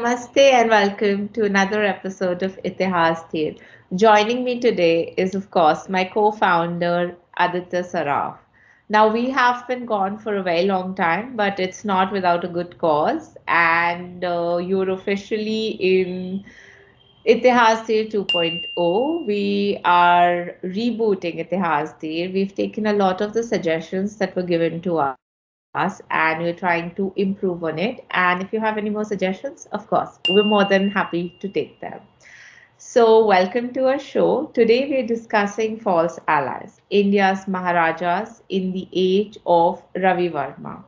Namaste and welcome to another episode of Itihasdhir. Joining me today is, of course, my co-founder Aditya. Now, we have been gone for a very long time, but it's not without a good cause. And you're officially in Itihasdhir 2.0. We are rebooting Itihasdhir. We've taken a lot of the suggestions that were given to us and we're trying to improve on it. And if you have any more suggestions, of course, we're more than happy to take them. So, welcome to our show. Today, we're discussing False Allies, India's Maharajas in the Age of Ravi Varma.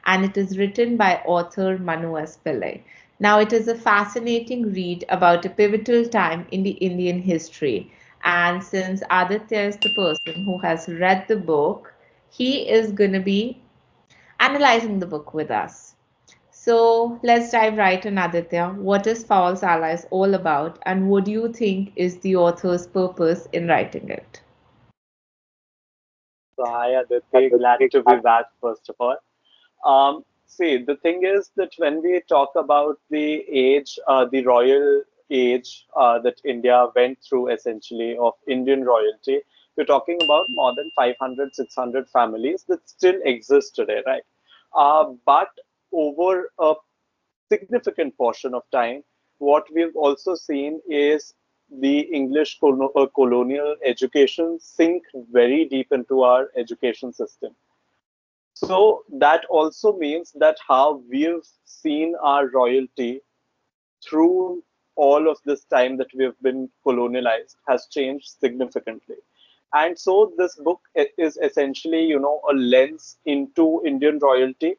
And it is written by author Manu Pillai. Now, it is a fascinating read about a pivotal time in the Indian history. And since Aditya is the person who has read the book, he is going to be analyzing the book with us. So let's dive right in, Aditya. What is False Allies all about, and what do you think is the author's purpose in writing it? So hi Aditi, glad to be back first of all. See, the thing is that when we talk about the age, the royal age that India went through essentially of Indian royalty, we're talking about more than 500, 600 families that still exist today, right? But over a significant portion of time, what we've also seen is the English colonial education sink very deep into our education system. So that also means that how we've seen our royalty through all of this time that we've been colonialized has changed significantly. And so this book is essentially, a lens into Indian royalty.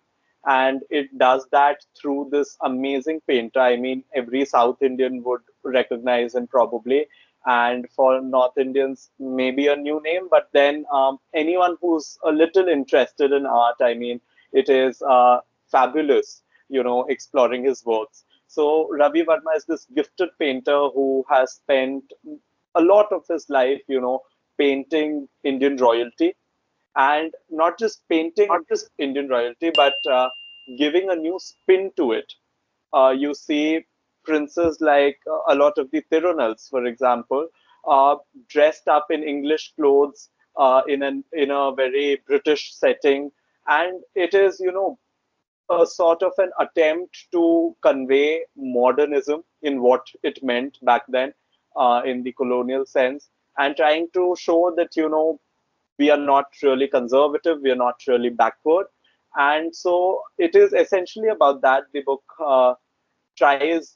And it does that through this amazing painter. I mean, every South Indian would recognize him probably. And for North Indians, maybe a new name. But then anyone who's a little interested in art, I mean, it is fabulous, exploring his works. So Ravi Verma is this gifted painter who has spent a lot of his life, painting Indian royalty, and not just painting Indian royalty, but giving a new spin to it. You see princes like a lot of the Tirunals, for example, dressed up in English clothes in a very British setting, and it is a sort of an attempt to convey modernism in what it meant back then in the colonial sense, and trying to show that we are not really conservative, we are not really backward. And so it is essentially about that. The book tries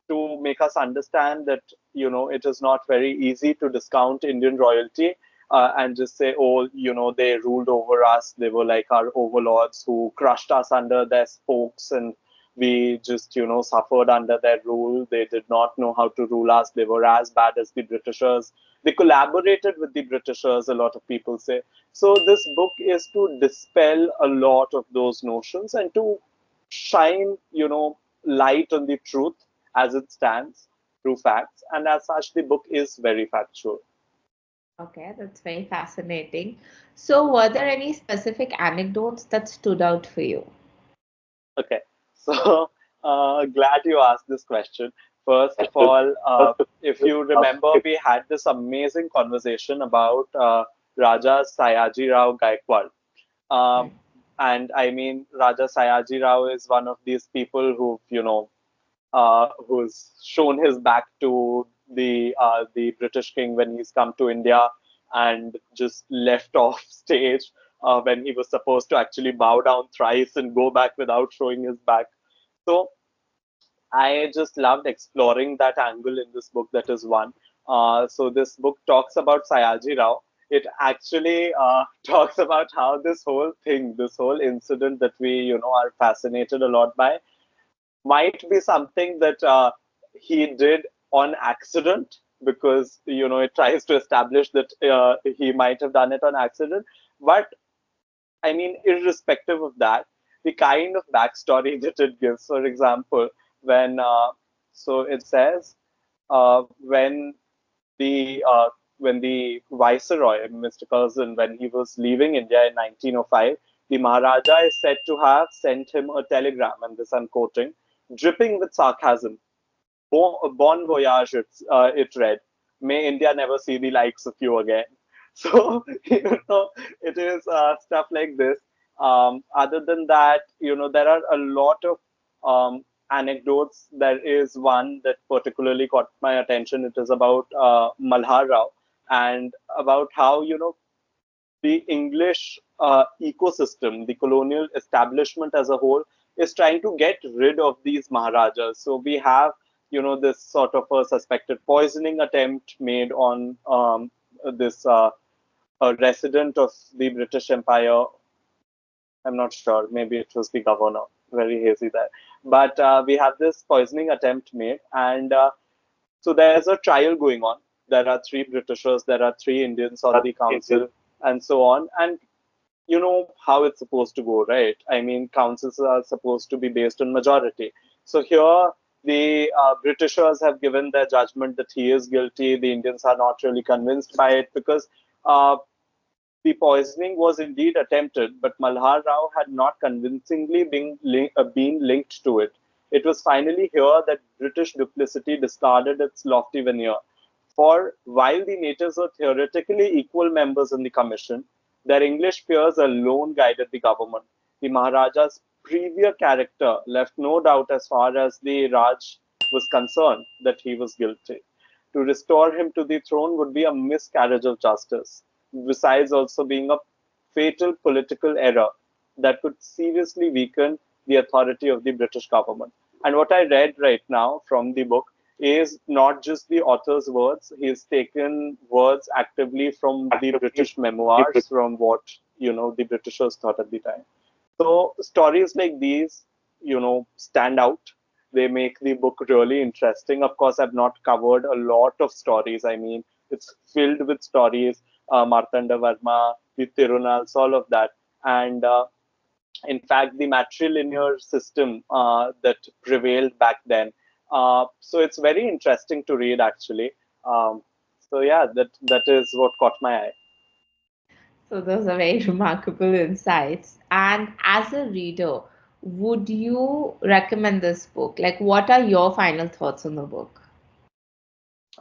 to make us understand that it is not very easy to discount Indian royalty and just say, oh, they ruled over us, they were like our overlords who crushed us under their spokes, and we just suffered under their rule. They did not know how to rule us. They were as bad as the Britishers. They collaborated with the Britishers, a lot of people say. So this book is to dispel a lot of those notions and to shine light on the truth as it stands through facts. And as such, the book is very factual. Okay, that's very fascinating. So, were there any specific anecdotes that stood out for you? Okay, so glad you asked this question. First of all, if you remember, we had this amazing conversation about Raja Sayaji Rao Gaikwad. Um, and I mean, Raja Sayaji Rao is one of these people who's shown his back to the British king when he's come to India and just left off stage when he was supposed to actually bow down thrice and go back without showing his back. So I just loved exploring that angle in this book. That is one. So this book talks about Sayaji Rao. It actually talks about how this whole thing, this whole incident that we are fascinated a lot by, might be something that he did on accident, because it tries to establish that he might have done it on accident. But I mean, irrespective of that, the kind of backstory that it gives, for example, when so it says when the viceroy, Mr. Curzon, when he was leaving India in 1905, the Maharaja is said to have sent him a telegram, and this I'm quoting, dripping with sarcasm, Bon voyage, it read. May India never see the likes of you again. So, it is stuff like this. Other than that, there are a lot of anecdotes. There is one that particularly caught my attention. It is about Malhar Rao and about how, the English ecosystem, the colonial establishment as a whole, is trying to get rid of these Maharajas. So we have, this sort of a suspected poisoning attempt made on this a resident of the British Empire. I'm not sure. Maybe it was the governor. Very hazy there. But we have this poisoning attempt made, and so there's a trial going on. There are three Britishers, there are three Indians on the council, and so on. And you know how it's supposed to go, right? I mean, councils are supposed to be based on majority. So here, the Britishers have given their judgment that he is guilty. The Indians are not really convinced by it because the poisoning was indeed attempted, but Malhar Rao had not convincingly been linked to it. It was finally here that British duplicity discarded its lofty veneer. For while the natives were theoretically equal members in the commission, their English peers alone guided the government. The Maharaja's previous character left no doubt as far as the Raj was concerned that he was guilty. To restore him to the throne would be a miscarriage of justice, besides also being a fatal political error that could seriously weaken the authority of the British government. And what I read right now from the book is not just the author's words. He's taken words actively from the British memoirs, from what the Britishers thought at the time. So stories like these, stand out. They make the book really interesting. Of course, I've not covered a lot of stories. I mean, it's filled with stories, Martanda Varma, the Tirunals, all of that. And in fact, the matrilinear system that prevailed back then. So it's very interesting to read, actually. So yeah, that is what caught my eye. So those are very remarkable insights. And as a reader, would you recommend this book? Like, what are your final thoughts on the book?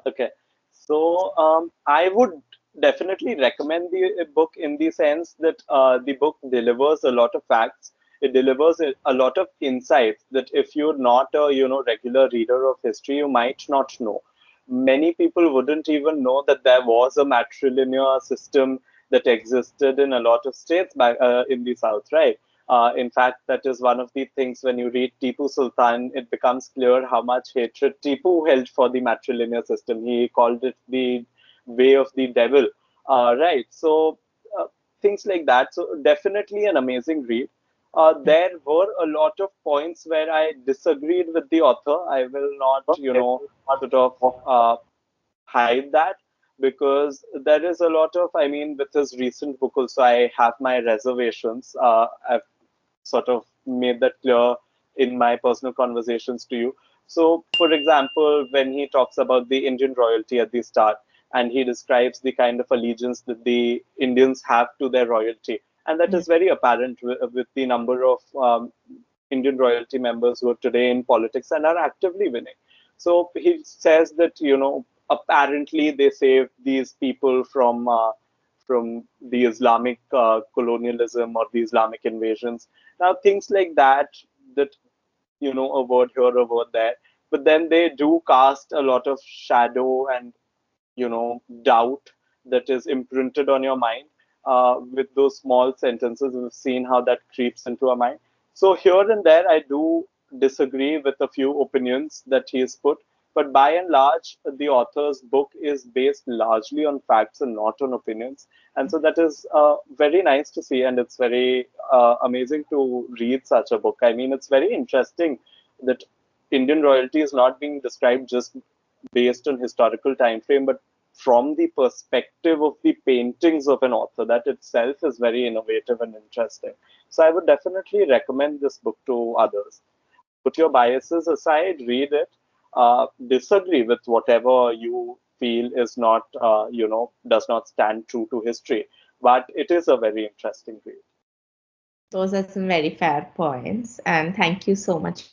Okay. So I would definitely recommend the book in the sense that the book delivers a lot of facts. It delivers a lot of insights that if you're not a regular reader of history, you might not know. Many people wouldn't even know that there was a matrilinear system that existed in a lot of states back in the south, right? In fact, that is one of the things when you read Tipu Sultan, it becomes clear how much hatred Tipu held for the matrilineal system. He called it the way of the devil, right? So things like that. So definitely an amazing read. There were a lot of points where I disagreed with the author. I will not, sort of hide that because there is a lot of, I mean, with his recent book also, I have my reservations. I've sort of made that clear in my personal conversations to you. So, for example, when he talks about the Indian royalty at the start, and he describes the kind of allegiance that the Indians have to their royalty, and that Yeah. is very apparent with the number of Indian royalty members who are today in politics and are actively winning. So he says that apparently they saved these people from the Islamic colonialism or the Islamic invasions. Now things like that a word here, a word there, but then they do cast a lot of shadow and doubt that is imprinted on your mind with those small sentences. We've seen how that creeps into our mind. So here and there, I do disagree with a few opinions that he has put, but by and large, the author's book is based largely on facts and not on opinions. And so that is very nice to see, and it's very amazing to read such a book. I mean, it's very interesting that Indian royalty is not being described just based on historical time frame, but from the perspective of the paintings of an author. That itself is very innovative and interesting. So I would definitely recommend this book to others. Put your biases aside, read it, disagree with whatever you feel is not, does not stand true to history. But it is a very interesting read. Those are some very fair points. And thank you so much for sharing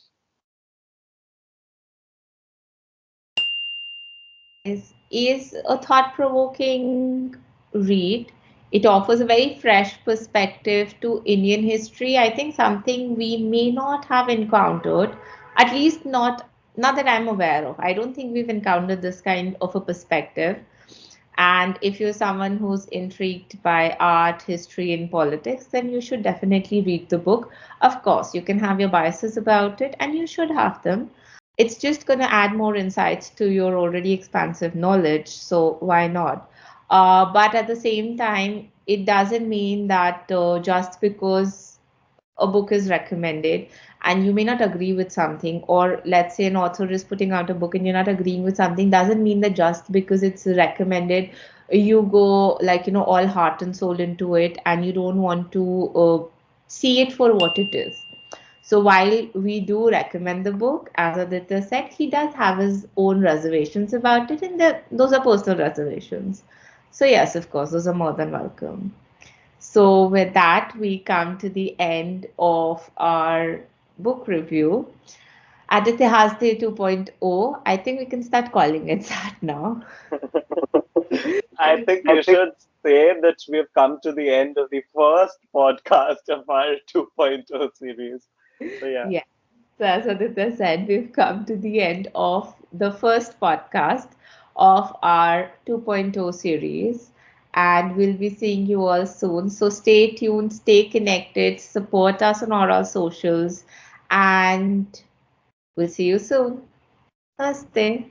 your thoughts. is a thought-provoking read. It offers a very fresh perspective to Indian history. I think something we may not have encountered, at least not that I'm aware of. I don't think we've encountered this kind of a perspective. And if you're someone who's intrigued by art, history, and politics, then you should definitely read the book. Of course, you can have your biases about it, and you should have them. It's just going to add more insights to your already expansive knowledge, so why not? But at the same time, it doesn't mean that just because a book is recommended and you may not agree with something, or let's say an author is putting out a book and you're not agreeing with something, doesn't mean that just because it's recommended you go like all heart and soul into it and you don't want to see it for what it is. So while we do recommend the book, as Aditya said, he does have his own reservations about it, and those are personal reservations. So yes, of course, those are more than welcome. So, with that, we come to the end of our book review. Aditihasdhir 2.0, I think we can start calling it that now. I think we should say that we've come to the end of the first podcast of our 2.0 series. So, yeah. Yes. So, as Aditya said, we've come to the end of the first podcast of our 2.0 series, and we'll be seeing you all soon. So, stay tuned, stay connected, support us on all our socials, and we'll see you soon. Namaste.